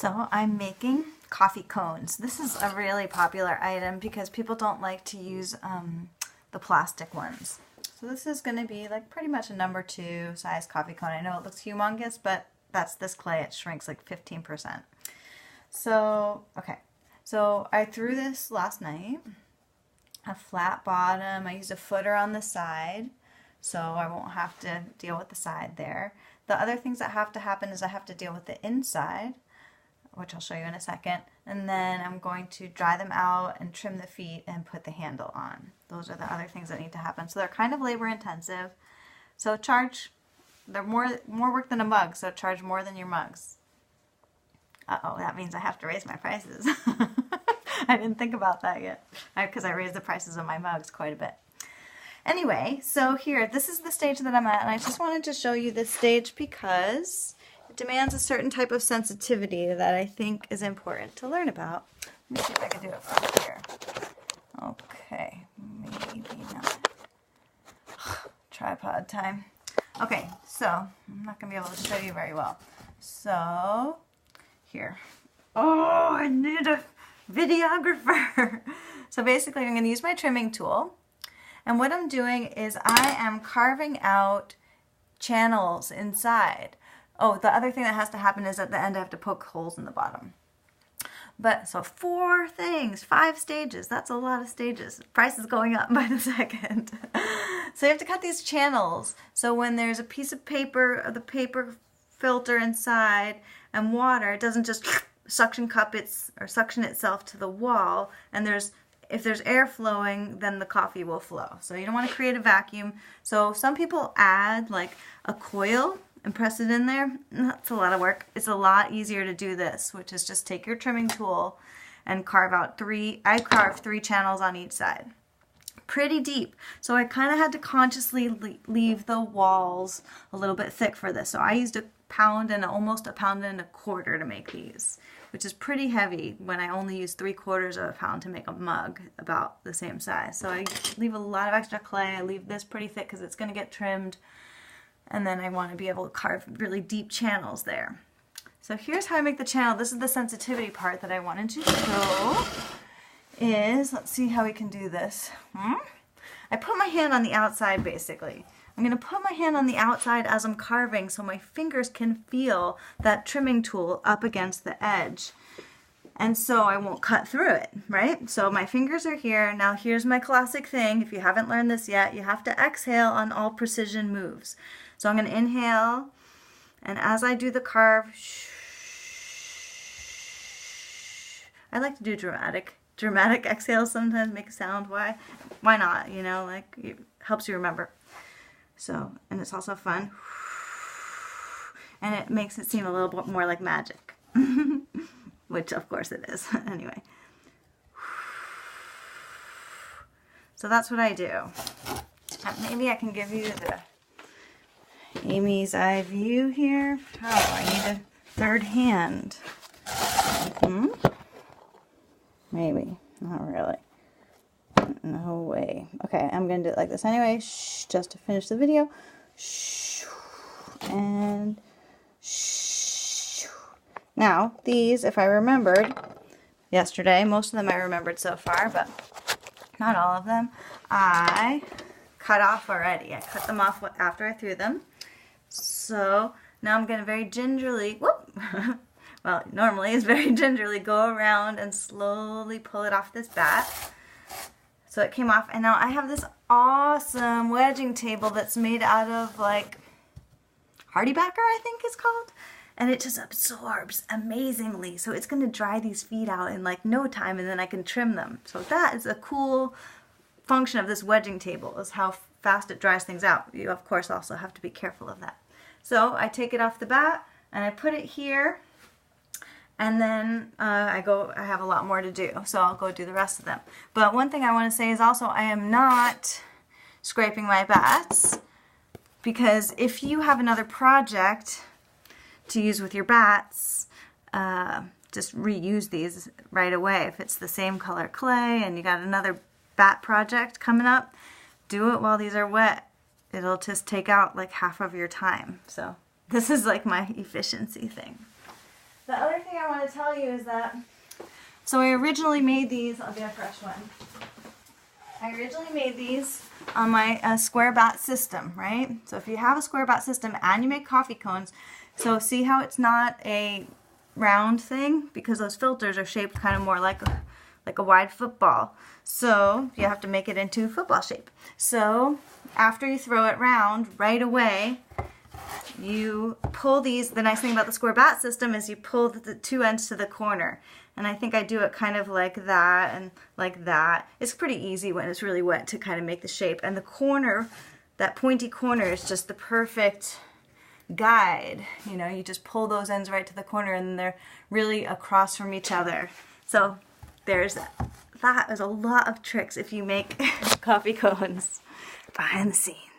So I'm making coffee cones. This is a really popular item because people don't like to use the plastic ones. So this is going to be like pretty much a number 2 size coffee cone. I know it looks humongous, but that's this clay. It shrinks like 15%. So, okay. So I threw this last night. A flat bottom. I used a footer on the side, so I won't have to deal with the side there. The other things that have to happen is I have to deal with the inside, which I'll show you in a second, and then I'm going to dry them out and trim the feet and put the handle on. Those are the other things that need to happen. So they're kind of labor intensive. So they're more work than a mug, so charge more than your mugs. Uh-oh, that means I have to raise my prices. I didn't think about that yet, because I raised the prices of my mugs quite a bit. Anyway, so here, this is the stage that I'm at, and I just wanted to show you this stage because it demands a certain type of sensitivity that I think is important to learn about. Let me see if I can do it from here. Okay, maybe not. Tripod time. Okay, so I'm not going to be able to show you very well. So, here. Oh, I need a videographer. So basically I'm going to use my trimming tool, and what I'm doing is I am carving out channels inside. Oh, the other thing that has to happen is at the end I have to poke holes in the bottom. But so 4 things, 5 stages, that's a lot of stages. The price is going up by the second. So you have to cut these channels, so when there's a piece of paper, the paper filter inside, and water, it doesn't just suction itself to the wall, and if there's air flowing, then the coffee will flow. So you don't want to create a vacuum. So some people add like a coil and press it in there. That's a lot of work. It's a lot easier to do this, which is just take your trimming tool and carve out 3. I carved 3 channels on each side. Pretty deep. So I kind of had to consciously leave the walls a little bit thick for this. So I used almost a pound and a quarter to make these, which is pretty heavy when I only use 3/4 of a pound to make a mug about the same size. So I leave a lot of extra clay. I leave this pretty thick because it's going to get trimmed, and then I want to be able to carve really deep channels there. So here's how I make the channel. This is the sensitivity part that I wanted to show. Let's see how we can do this. I put my hand on the outside basically. I'm going to put my hand on the outside as I'm carving so my fingers can feel that trimming tool up against the edge. And so I won't cut through it, right? So my fingers are here. Now here's my classic thing. If you haven't learned this yet, you have to exhale on all precision moves. So I'm going to inhale, and as I do the carve, I like to do dramatic exhales sometimes, make a sound. Why not? You know, like it helps you remember. So, and it's also fun, and it makes it seem a little bit more like magic, which of course it is. Anyway, so that's what I do. Maybe I can give you the Amy's eye view here. Oh, I need a third hand. Maybe, not really. No way. Okay, I'm going to do it like this anyway, just to finish the video. And now, these, if I remembered yesterday, most of them I remembered so far, but not all of them, I cut off already. I cut them off after I threw them. So now I'm going to very gingerly, well, normally it's very gingerly, go around and slowly pull it off this bat. So it came off, and now I have this awesome wedging table that's made out of like HardieBacker, I think it's called, and it just absorbs amazingly. So it's going to dry these feet out in like no time, and then I can trim them. So that is a cool function of this wedging table, is how fast it dries things out. You of course also have to be careful of that. So I take it off the bat and I put it here. And then I have a lot more to do, so I'll go do the rest of them. But one thing I want to say is also I am not scraping my bats, because if you have another project to use with your bats, just reuse these right away. If it's the same color clay and you got another bat project coming up, do it while these are wet. It'll just take out like half of your time. So this is like my efficiency thing. The other thing I want to tell you is that, so I originally made these, I'll get a fresh one. I originally made these on my square bat system, right? So if you have a square bat system and you make coffee cones, so see how it's not a round thing? Because those filters are shaped kind of more like a wide football. So you have to make it into football shape. So after you throw it round, right away, you pull these. The nice thing about the square bat system is you pull the two ends to the corner. And I think I do it kind of like that and like that. It's pretty easy when it's really wet to kind of make the shape. And the corner, that pointy corner, is just the perfect guide. You know, you just pull those ends right to the corner and they're really across from each other. So there's that. Is a lot of tricks if you make coffee cones behind the scenes.